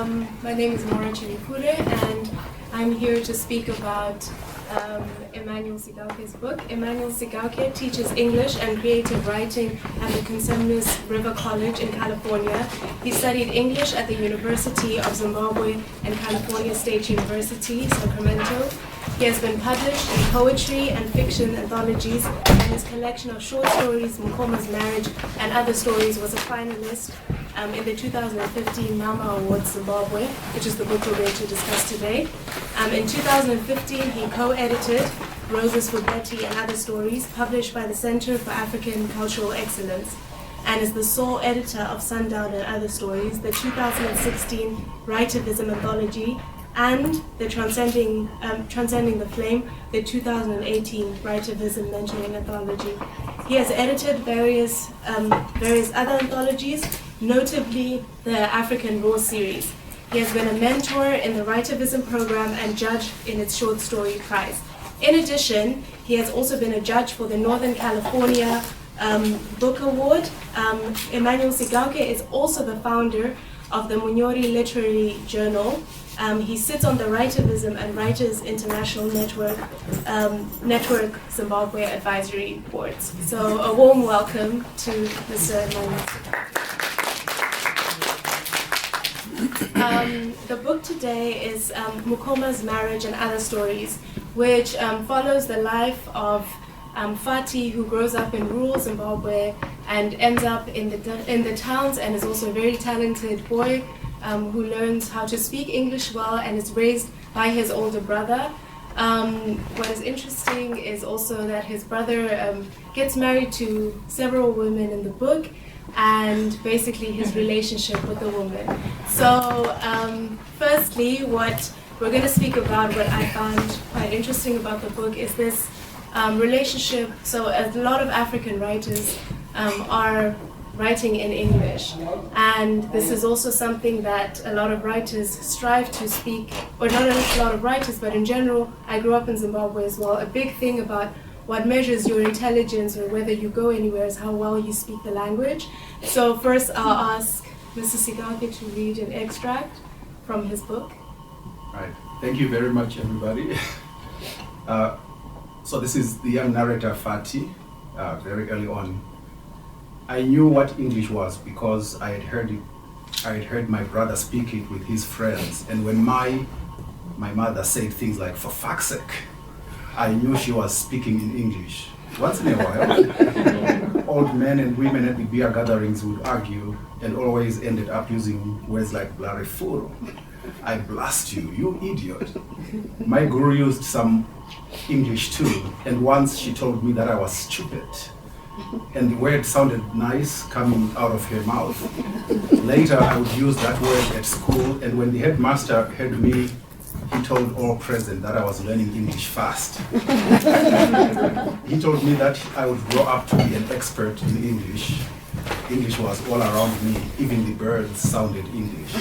My name is Nora Chirikure, and I'm here to speak about Emmanuel Sigauke's book. Emmanuel Sigauke teaches English and creative writing at the Consemnus River College in California. He studied English at the University of Zimbabwe and California State University, Sacramento. He has been published in poetry and fiction anthologies, and his collection of short stories, Mukoma's Marriage and Other Stories, was a finalist in the 2015 Mama Awards Zimbabwe, which is the book we're going to discuss today. In 2015, he co-edited Roses for Betty and Other Stories, published by the Center for African Cultural Excellence, and is the sole editor of Sundown and Other Stories, the 2016 Writivism Anthology, and the Transcending the Flame, the 2018 Writivism Mentoring Anthology. He has edited various other anthologies, notably the African Raw series. He has been a mentor in the Writivism program and judge in its short story prize. In addition, he has also been a judge for the Northern California Book Award. Emmanuel Sigauke is also the founder of the Munyori Literary Journal. He sits on the Writivism and Writers International Network Zimbabwe Advisory Boards. So a warm welcome to Mr. Emmanuel Sigauke. The book today is Mukoma's Marriage and Other Stories, which follows the life of Fati, who grows up in rural Zimbabwe and ends up in the towns, and is also a very talented boy who learns how to speak English well and is raised by his older brother. What is interesting is also that his brother gets married to several women in the book, and basically his relationship with the woman. So firstly, what we're going to speak about, what I found quite interesting about the book, is this relationship. So a lot of African writers are writing in English, and this is also something that a lot of writers strive to speak, or not a lot of writers, but in general, I grew up in Zimbabwe as well. A big thing about what measures your intelligence or whether you go anywhere is how well you speak the language. So first I'll ask Mr. Sigauke to read an extract from his book. Right. Thank you very much, everybody. So this is the young narrator Fati, very early on. I knew what English was because I had heard my brother speak it with his friends, and when my mother said things like, "For fuck's sake," I knew she was speaking in English. Once in a while, old men and women at the beer gatherings would argue and always ended up using words like "blarefuro." I blast you, you idiot. My guru used some English too, and once she told me that I was stupid. And the word sounded nice coming out of her mouth. Later, I would use that word at school, and when the headmaster heard me, he told all present that I was learning English fast. He told me that I would grow up to be an expert in English. English was all around me, even the birds sounded English.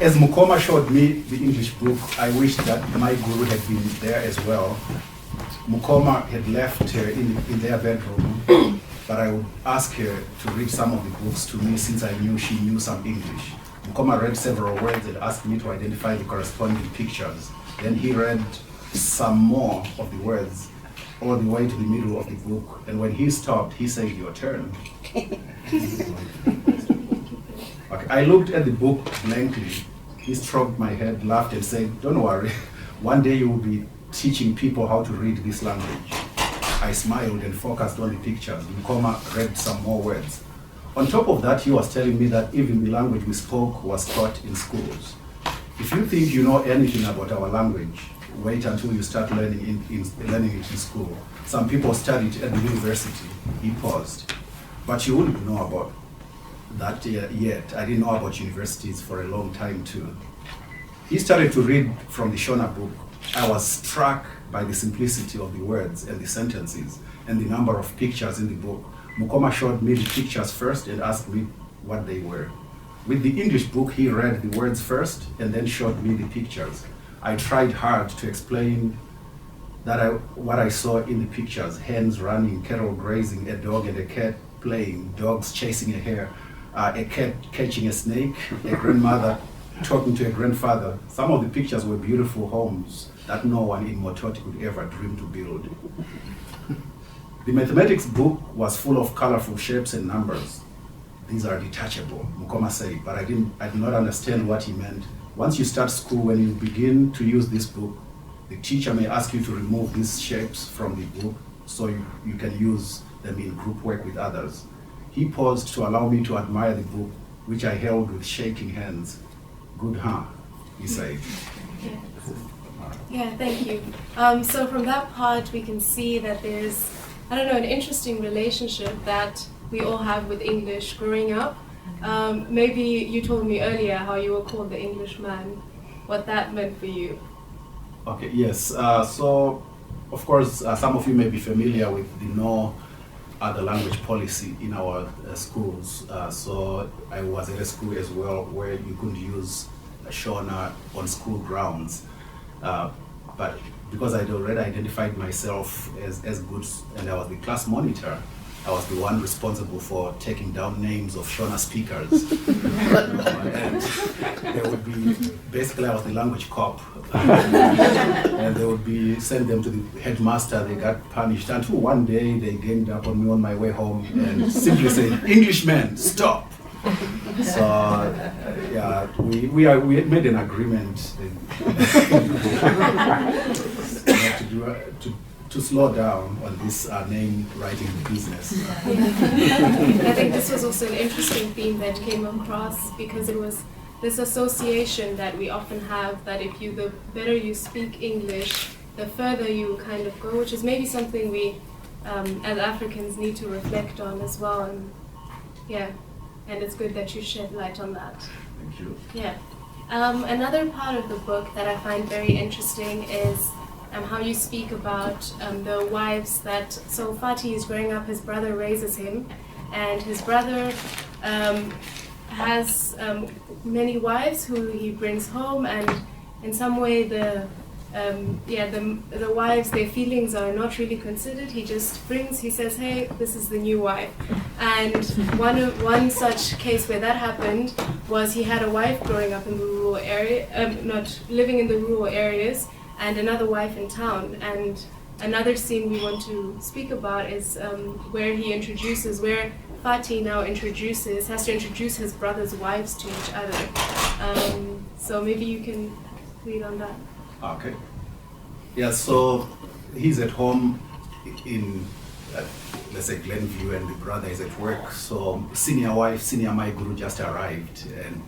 As Mukoma showed me the English book, I wished that my guru had been there as well. Mukoma had left her in their bedroom, but I would ask her to read some of the books to me since I knew she knew some English. Mukoma read several words and asked me to identify the corresponding pictures. Then he read some more of the words all the way to the middle of the book, and when he stopped, he said, "Your turn." Okay, I looked at the book blankly. He stroked my head, laughed, and said, "Don't worry, one day you will be teaching people how to read this language." I smiled and focused on the pictures. Mukoma read some more words. On top of that, he was telling me that even the language we spoke was taught in schools. If you think you know anything about our language, wait until you start learning it in school. Some people studied at the university. He paused. But you wouldn't know about that yet. I didn't know about universities for a long time too. He started to read from the Shona book. I was struck by the simplicity of the words and the sentences and the number of pictures in the book. Mukoma showed me the pictures first and asked me what they were. With the English book, he read the words first and then showed me the pictures. I tried hard to explain what I saw in the pictures: hens running, cattle grazing, a dog and a cat playing, dogs chasing a hare. a cat catching a snake, a grandmother talking to a grandfather. Some of the pictures were beautiful homes that no one in Mototi could ever dream to build. The mathematics book was full of colorful shapes and numbers. These are detachable, Mukoma said, but I did not understand what he meant. Once you start school, when you begin to use this book, the teacher may ask you to remove these shapes from the book so you can use them in group work with others. He paused to allow me to admire the book, which I held with shaking hands. Good, huh? He said. Yeah, thank you. So from that part, we can see that there's, an interesting relationship that we all have with English growing up. Maybe you told me earlier how you were called the Englishman, what that meant for you. Okay, yes. So, of course, some of you may be familiar with the no other language policy in our schools. So I was at a school as well where you couldn't use Shona on school grounds. But because I'd already identified myself as good and I was the class monitor, I was the one responsible for taking down names of Shona speakers. And there would be, basically I was the language cop. And they would be, send them to the headmaster, they got punished. Until one day they ganged up on me on my way home and simply said, "Englishman, stop." So, yeah, we had made an agreement to slow down on this name writing business. I think this was also an interesting theme that came across because it was this association that we often have that the better you speak English, the further you kind of go, which is maybe something we as Africans need to reflect on as well. And yeah, and it's good that you shed light on that. Thank you. Yeah. Another part of the book that I find very interesting is how you speak about the wives that, so Fatih is growing up, his brother raises him, and his brother has many wives who he brings home, and in some way the wives, their feelings are not really considered. He just he says, "Hey, this is the new wife." And one such case where that happened was he had a wife growing up in the rural area, not living in the rural areas, and another wife in town. And another scene we want to speak about is where Fatih now has to introduce his brother's wives to each other. So maybe you can read on that. Okay. Yeah, so he's at home in, let's say, Glenview, and the brother is at work. So senior my guru just arrived, and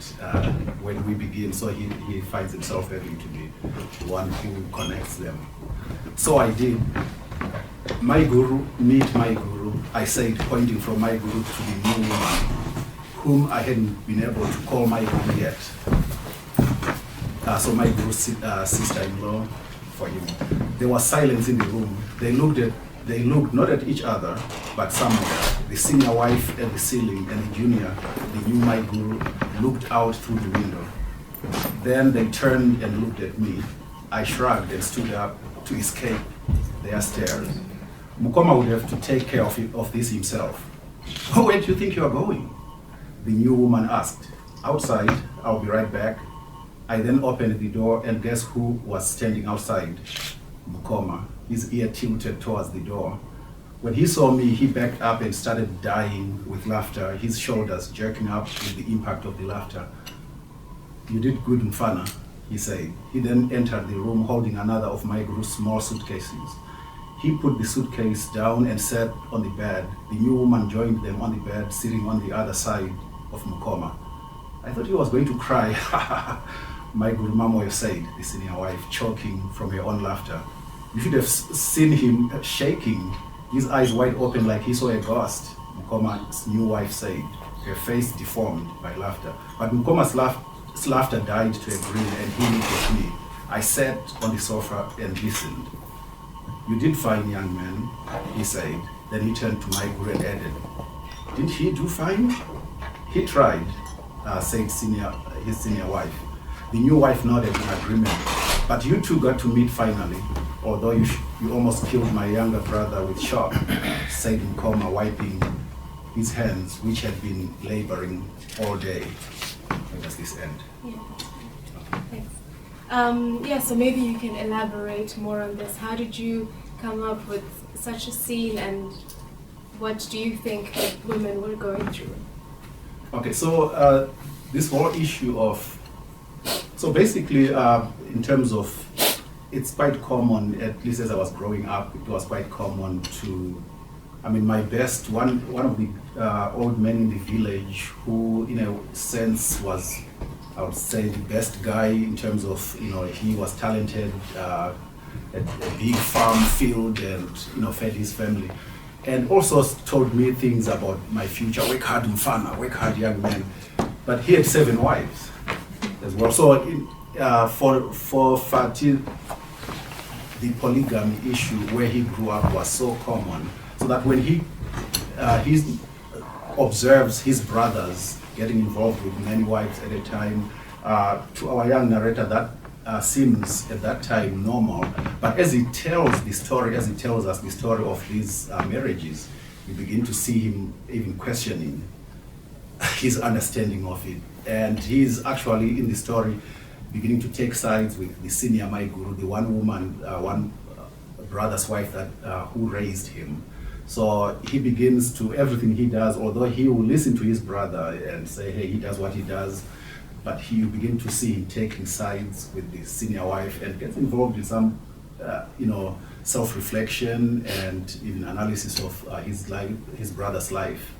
when we begin, so he finds himself having to be the one who connects them. So I did. My guru, meet my guru, I said, pointing from my guru to the new woman, whom I hadn't been able to call my guru yet. So my guru's sister-in-law for him. There was silence in the room. They looked not at each other, but somewhere. The senior wife at the ceiling and the junior, the new my guru, looked out through the window. Then they turned and looked at me. I shrugged and stood up to escape their stares. Mukoma would have to take care of this himself. "Oh, where do you think you are going?" The new woman asked. "Outside, I'll be right back." I then opened the door, and guess who was standing outside? Mukoma, his ear tilted towards the door. When he saw me, he backed up and started dying with laughter, his shoulders jerking up with the impact of the laughter. "You did good, Mfana," he said. He then entered the room holding another of my guru's small suitcases. He put the suitcase down and sat on the bed. The new woman joined them on the bed, sitting on the other side of Mukoma. I thought he was going to cry. My guru Mamoyo said, the senior wife, choking from her own laughter. You should have seen him shaking, his eyes wide open like he saw a ghost, Mukoma's new wife said, her face deformed by laughter. But Mukoma's laughter died to a grin, and he looked at me. I sat on the sofa and listened. "You did fine, young man," he said. Then he turned to my guru and added, "Didn't he do fine?" "He tried," said his senior wife. The new wife nodded in agreement. "But you two got to meet finally, although you almost killed my younger brother with shock," said Mukoma, wiping his hands, which had been laboring all day. Where does this end? Yeah. Thanks. So maybe you can elaborate more on this. How did you come up with such a scene, and what do you think that women were going through? Okay, so this whole issue of, so basically in terms of, it's quite common, at least as I was growing up, it was quite common to, my best, one of the old men in the village who in a sense was, I would say, the best guy in terms of, he was talented, a big farm field, and fed his family. And also told me things about my future. Work hard, mfana, work hard, young man. But he had 7 wives as well. So for Fatih, the polygamy issue where he grew up was so common, so that when he observes his brothers getting involved with many wives at a time, to our young narrator that seems at that time normal, but as he tells the story, as he tells us the story of these marriages, we begin to see him even questioning his understanding of it. And he's actually in the story beginning to take sides with the senior Maiguru, the one woman, one brother's wife that who raised him. So he begins to, everything he does, although he will listen to his brother and say, hey, he does what he does, but you begin to see him taking sides with the senior wife and gets involved in some, self-reflection and even analysis of his life, his brother's life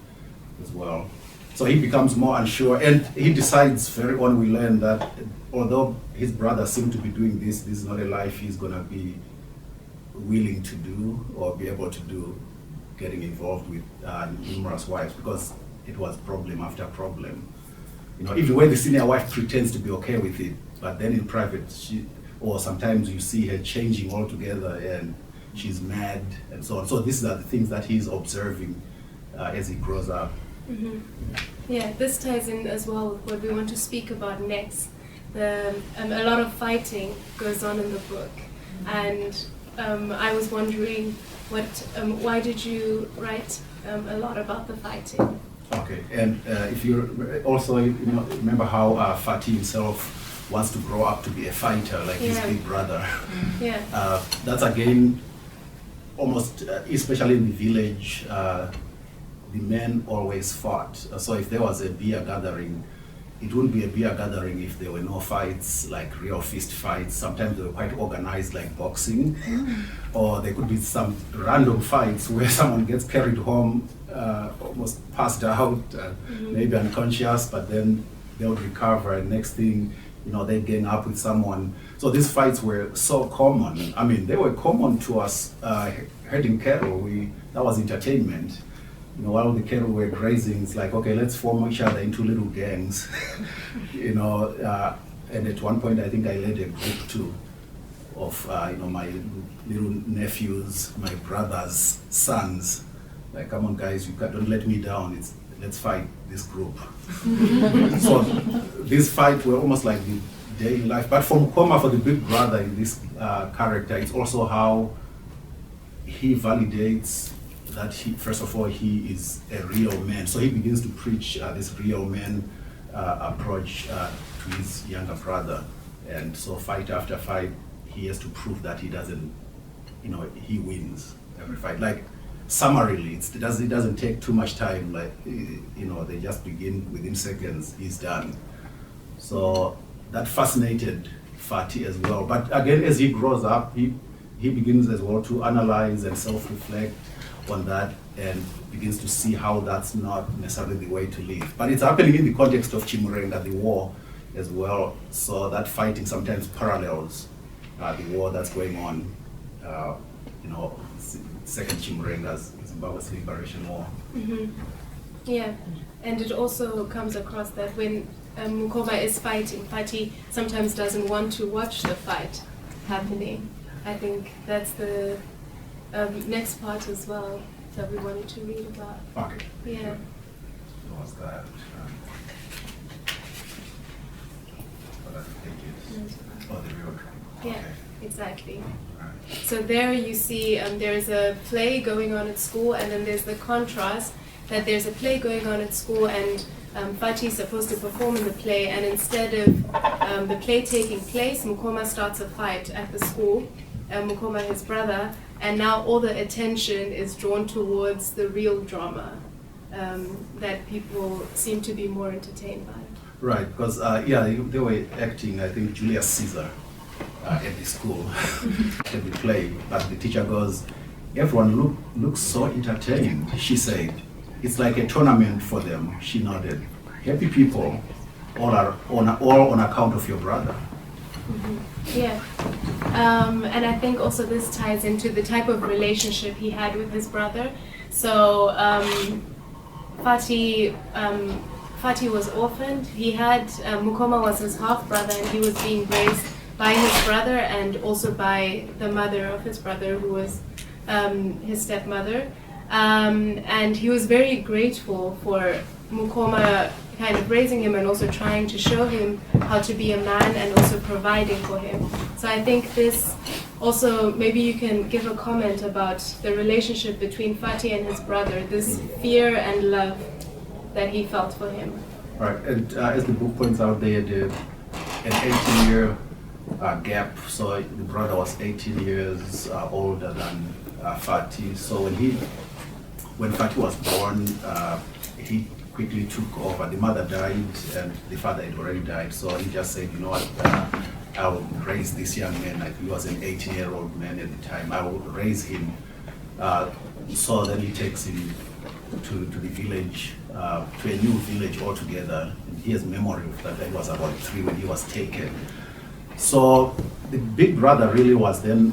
as well. So he becomes more unsure, and he decides very on, we learn that although his brother seemed to be doing this, this is not a life he's going to be willing to do or be able to do, getting involved with numerous wives, because it was problem after problem. Even when the senior wife pretends to be okay with it, but then in private, or sometimes you see her changing altogether and she's mad and so on. So these are the things that he's observing as he grows up. Mm-hmm. Yeah, this ties in as well with what we want to speak about next. A lot of fighting goes on in the book, and I was wondering, why did you write a lot about the fighting? Okay, and if you also remember how Fatih himself wants to grow up to be a fighter like his big brother. Yeah. That's again almost, especially in the village, the men always fought. So if there was a beer gathering, it wouldn't be a beer gathering if there were no fights, like real fist fights. Sometimes they were quite organized, like boxing, or there could be some random fights where someone gets carried home, almost passed out, maybe unconscious, but then they would recover, and next thing, they gang up with someone. So these fights were so common. They were common to us herding cattle. That was entertainment. While the cattle were grazing, it's like, okay, let's form each other into little gangs. And at one point, I think I led a group too of, my little nephews, my brother's sons. Like, come on, guys, don't let me down. Let's fight this group. So these fights were almost like the daily life. But for Mukoma, for the big brother in this character, it's also how he validates that first of all, he is a real man. So he begins to preach this real man approach to his younger brother. And so fight after fight, he has to prove that he doesn't, he wins every fight. Like, summarily, it doesn't take too much time. Like, they just begin within seconds, he's done. So that fascinated Fatih as well. But again, as he grows up, he begins as well to analyze and self-reflect on that, and begins to see how that's not necessarily the way to live. But it's happening in the context of Chimurenga, the war as well. So that fighting sometimes parallels the war that's going on, second Chimurenga's, Zimbabwe's liberation war. Mm-hmm. Yeah, and it also comes across that when Mukoma is fighting, Fatih sometimes doesn't want to watch the fight happening. I think that's the next part as well that we wanted to read about. Okay. Yeah. Sure. What was that? The real. Yeah, okay. Exactly. Right. So there you see there's a play going on at school, and then there's the contrast that there's a play going on at school and Fati is supposed to perform in the play, and instead of the play taking place, Mukoma starts a fight at the school, Mukoma, his brother, and now all the attention is drawn towards the real drama that people seem to be more entertained by. Right, because they were acting, I think, Julius Caesar at the school, at the play, but the teacher goes, everyone looks so entertained, she said. It's like a tournament for them, she nodded. Happy people, all on account of your brother. Mm-hmm. Yeah, and I think also this ties into the type of relationship he had with his brother. So Fati was orphaned. He had, Mukoma was his half-brother, and he was being raised by his brother and also by the mother of his brother, who was his stepmother. And he was very grateful for Mukoma kind of raising him and also trying to show him how to be a man and also providing for him. So I think this also, maybe you can give a comment about the relationship between Fati and his brother, this fear and love that he felt for him. Right, and as the book points out, they had an 18-year gap. So the brother was 18 years older than Fati. So when Fati was born, he quickly took over. The mother died and the father had already died. So he just said, you know what, I'll raise this young man. Like, he was an 18-year-old man at the time. I will raise him. So then he takes him to the village, to a new village altogether. And he has memory of that. He was about 3 when he was taken. So the big brother really was then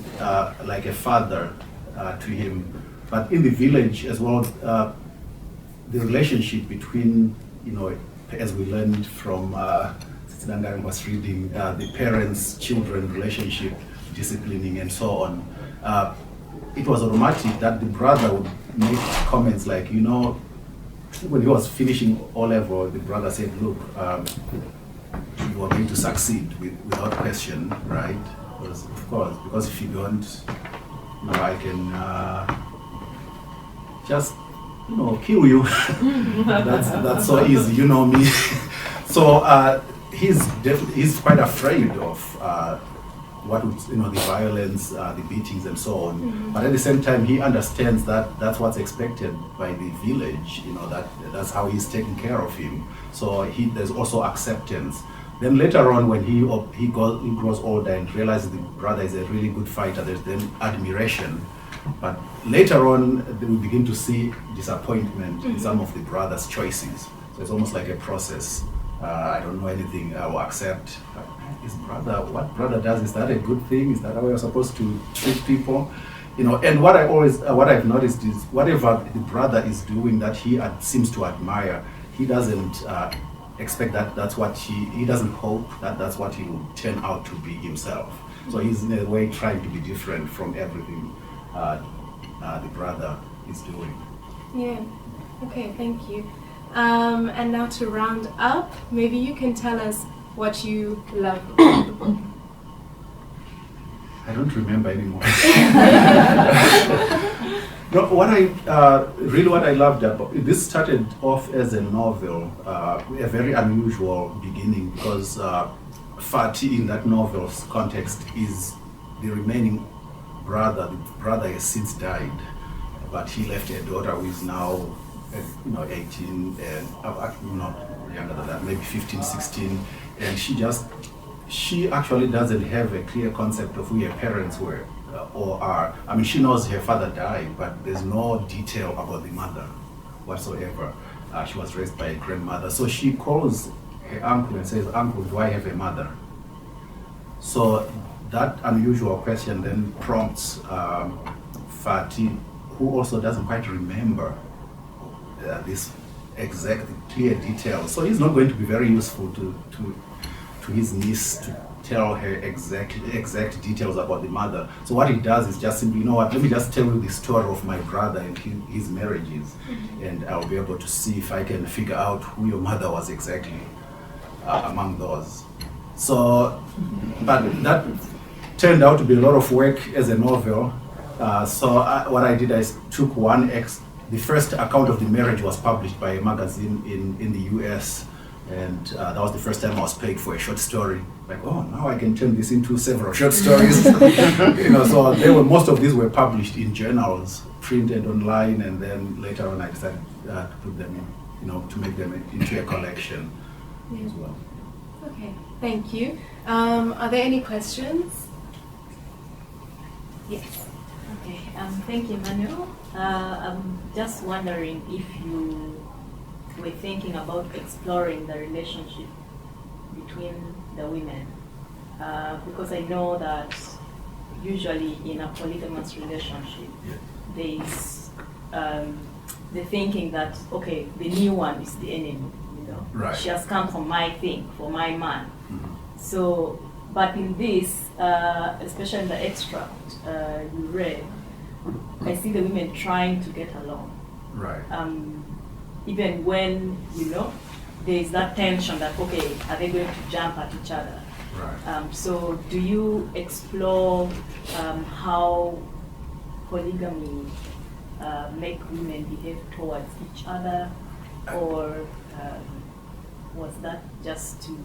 like a father to him. But in the village as well, the relationship between, as we learned from Tsidangarim was reading, the parents-children relationship, disciplining and so on, it was automatic that the brother would make comments like, when he was finishing O-level, the brother said, look, you are going to succeed without question, right? Because if you don't, I can just kill you. that's so easy, you know me. So he's quite afraid of what would, the violence, the beatings and so on. Mm-hmm. But at the same time, he understands that that's what's expected by the village. That's how he's taking care of him. So there's also acceptance. Then later on, when he grows older and realizes the brother is a really good fighter, there's then admiration. But later on, we begin to see disappointment in some of the brother's choices. So it's almost like a process. I don't know anything, I will accept. What brother does, is that a good thing? Is that how we're supposed to treat people? And what I've noticed is whatever the brother is doing that he seems to admire, he doesn't expect that's what he doesn't hope that that's what he will turn out to be himself. So he's in a way trying to be different from everything the brother is doing. Yeah, okay, thank you. And now to round up, maybe you can tell us what you love about the book. I don't remember anymore. No, what I loved about this started off as a novel, a very unusual beginning, because Fati in that novel's context is the remaining brother. The brother has since died, but he left a daughter who is now 18 and not younger than that, maybe 15, 16, and she actually doesn't have a clear concept of who her parents were or are. I mean, she knows her father died, but there's no detail about the mother whatsoever. She was raised by a grandmother, so she calls her uncle and says, "Uncle, do I have a mother?" So that unusual question then prompts Fati, who also doesn't quite remember this exact clear detail. So he's not going to be very useful to his niece to tell her exact details about the mother. So what he does is just simply, let me just tell you the story of my brother and his marriages, and I'll be able to see if I can figure out who your mother was exactly among those. So, but that turned out to be a lot of work as a novel. So what I did, I took one the first account of the marriage was published by a magazine in the US, and that was the first time I was paid for a short story. Like, oh, now I can turn this into several short stories. So most of these were published in journals, printed online, and then later on I decided to put them in, to make them into a collection as well. Okay, thank you. Are there any questions? Yes. Okay, thank you, Emmanuel. I'm just wondering if you were thinking about exploring the relationship between the women, because I know that usually in a polygamous relationship, there's the thinking that, okay, the new one is the enemy, Right. She has come for my thing, for my man. Mm-hmm. So, but in this, especially in the extract you read, I see the women trying to get along. Right. Even when, there is that tension that, okay, are they going to jump at each other? Right. So do you explore how polygamy make women behave towards each other, or was that just to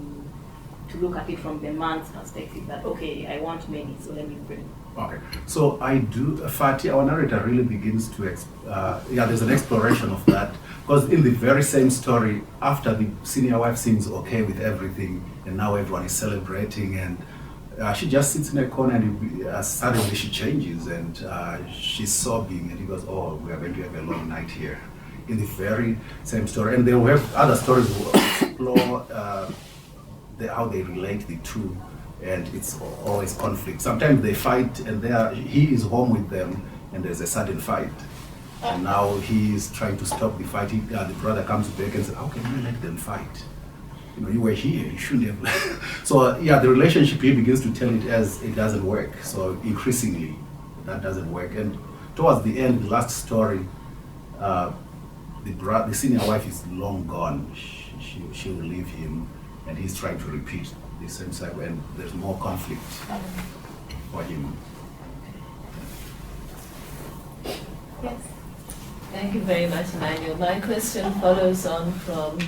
look at it from the man's perspective that, okay, I want many, so let me bring? Okay, so I do, Fatih, our narrator really begins to, there's an exploration of that, because in the very same story, after the senior wife seems okay with everything, and now everyone is celebrating, and she just sits in a corner, and suddenly she changes, and she's sobbing, and he goes, oh, we are going to have a long night here. In the very same story, and they will have other stories who will explore how they relate the two, and it's always conflict. Sometimes they fight, and he is home with them, and there's a sudden fight, and now he is trying to stop the fight. The brother comes back and says, how can you let them fight? You were here, you shouldn't have. So the relationship, he begins to tell it as it doesn't work. So increasingly, that doesn't work. And towards the end, the last story, the senior wife is long gone. She will leave him, and he's trying to repeat the same cycle, and there's more conflict for him. Yes. Thank you very much, Emmanuel. My question follows on from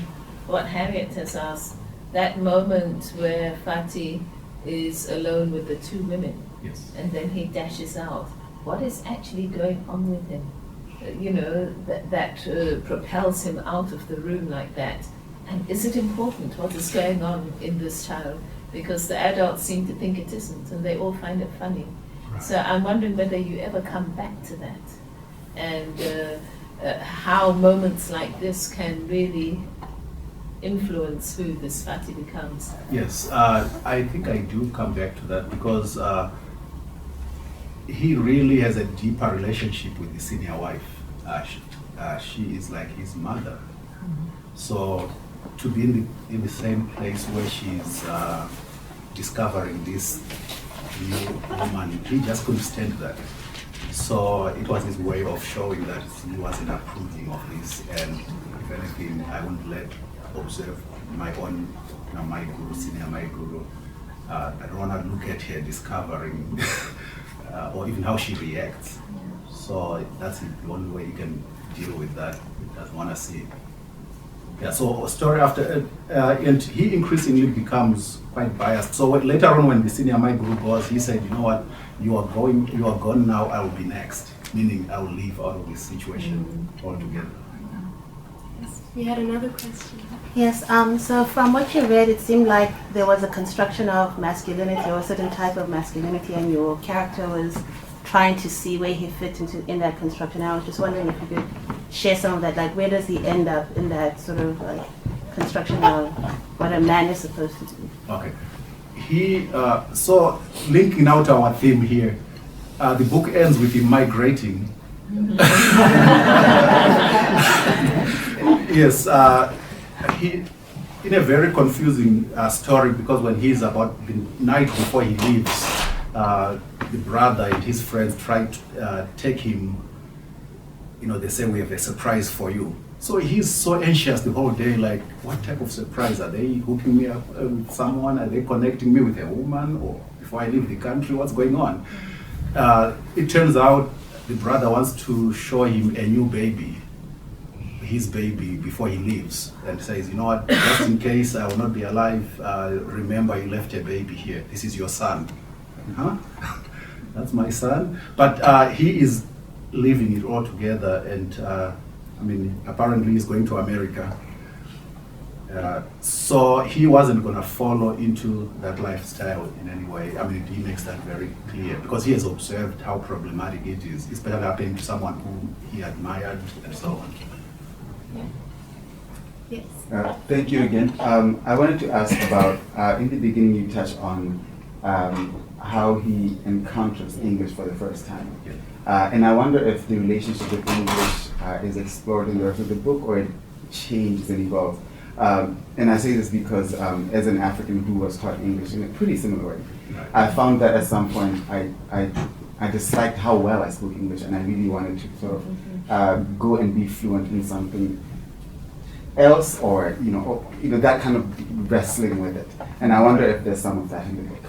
what Harriet has asked. That moment where Fatih is alone with the two women, Yes. and then he dashes out. What is actually going on with him? That propels him out of the room like that. And is it important what is going on in this child? Because the adults seem to think it isn't, and they all find it funny. Right. So I'm wondering whether you ever come back to that, and how moments like this can really influence who this Fatih becomes. Yes, I think I do come back to that, because he really has a deeper relationship with the senior wife. She is like his mother. Mm-hmm. So to be in the same place where she's discovering this new woman, he just couldn't stand that. So it was his way of showing that he wasn't approving of this, and if anything, I wouldn't observe my own, my guru, senior my guru. I don't want to look at her discovering, or even how she reacts. So that's the only way you can deal with that. He doesn't want to see it. Yeah, so story after, and he increasingly becomes quite biased. So later on, when the senior my guru goes, he said, you know what, you are gone now, I will be next. Meaning I will leave out of this situation altogether. Yes. We had another question. Yes, so from what you read, it seemed like there was a construction of masculinity, or a certain type of masculinity, and your character was trying to see where he fit in that construction. I was just wondering if you could share some of that, like where does he end up in that sort of like construction of what a man is supposed to do? Okay. So linking out our theme here, the book ends with him migrating. Yes, he, in a very confusing story, because when he's about the night before he leaves, the brother and his friends try to take him. They say, we have a surprise for you. So he's so anxious the whole day, like, what type of surprise? Are they hooking me up with someone? Are they connecting me with a woman? Or before I leave the country, what's going on? It turns out the brother wants to show him a new baby, his baby, before he leaves, and says, you know what, just in case I will not be alive, remember you left a baby here. This is your son. Huh? That's my son. But he is leaving it all together, and apparently he's going to America. So he wasn't going to follow into that lifestyle in any way. He makes that very clear because he has observed how problematic it is, especially happening to someone whom he admired and so on. Yeah. Yes. Thank you again. I wanted to ask about, in the beginning you touched on how he encounters English for the first time. Yeah. And I wonder if the relationship with English is explored in the rest of the book, or it changes and evolves. And I say this because as an African who was taught English in a pretty similar way, Right. I found that at some point I disliked how well I spoke English, and I really wanted to sort of go and be fluent in something else, or that kind of wrestling with it. And I wonder if there's some of that in the book.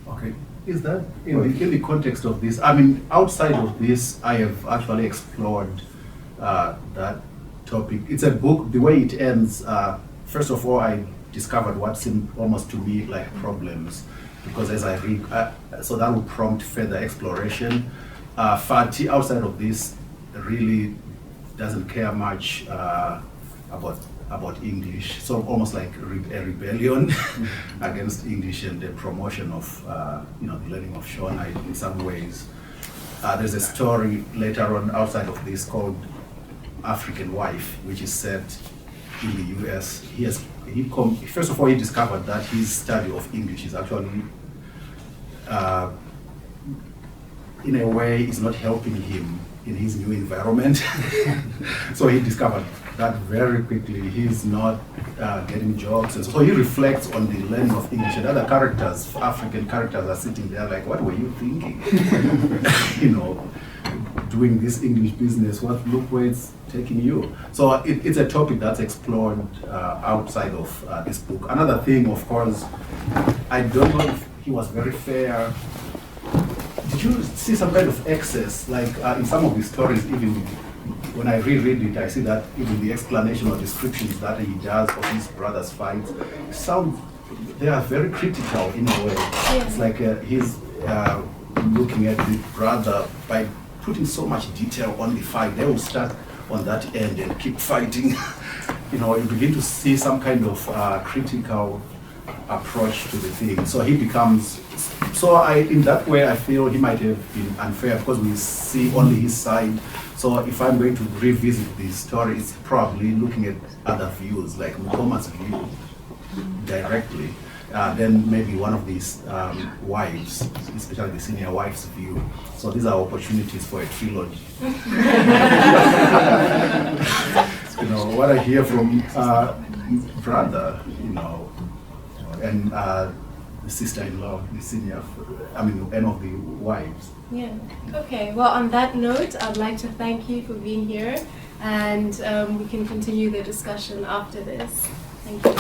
Okay. Is that in the context of this? Outside of this, I have actually explored that topic. It's a book. The way it ends, first of all, I discovered what seemed almost to me like problems, because as I read, so that will prompt further exploration. Fati, outside of this, really doesn't care much about English, so almost like a rebellion against English and the promotion of the learning of Shona in some ways. There's a story later on outside of this called African Wife, which is set in the US. First of all, he discovered that his study of English is actually in a way is not helping him in his new environment. So he discovered that very quickly. He's not getting jobs, and so he reflects on the learning of English, and other characters, African characters, are sitting there like, what were you thinking? Doing this English business, look where it's taking you. So it's a topic that's explored outside of this book. Another thing, of course, I don't know if he was very fair. Did you see some kind of excess, like in some of the stories, even when I reread it, I see that even the explanation or descriptions that he does of his brother's fights they are very critical in a way. Yeah. It's like he's looking at the brother by putting so much detail on the fight. They will start on that end and keep fighting. You begin to see some kind of critical approach to the thing. So he becomes, in that way, I feel he might have been unfair because we see only his side. So if I'm going to revisit this story, it's probably looking at other views, like Mukoma's view directly. Then maybe one of these wives, especially the senior wife's view. So these are opportunities for a trilogy. What I hear from brother, and the sister-in-law, the senior, one of the wives. Yeah. Okay. Well, on that note, I'd like to thank you for being here, and we can continue the discussion after this. Thank you.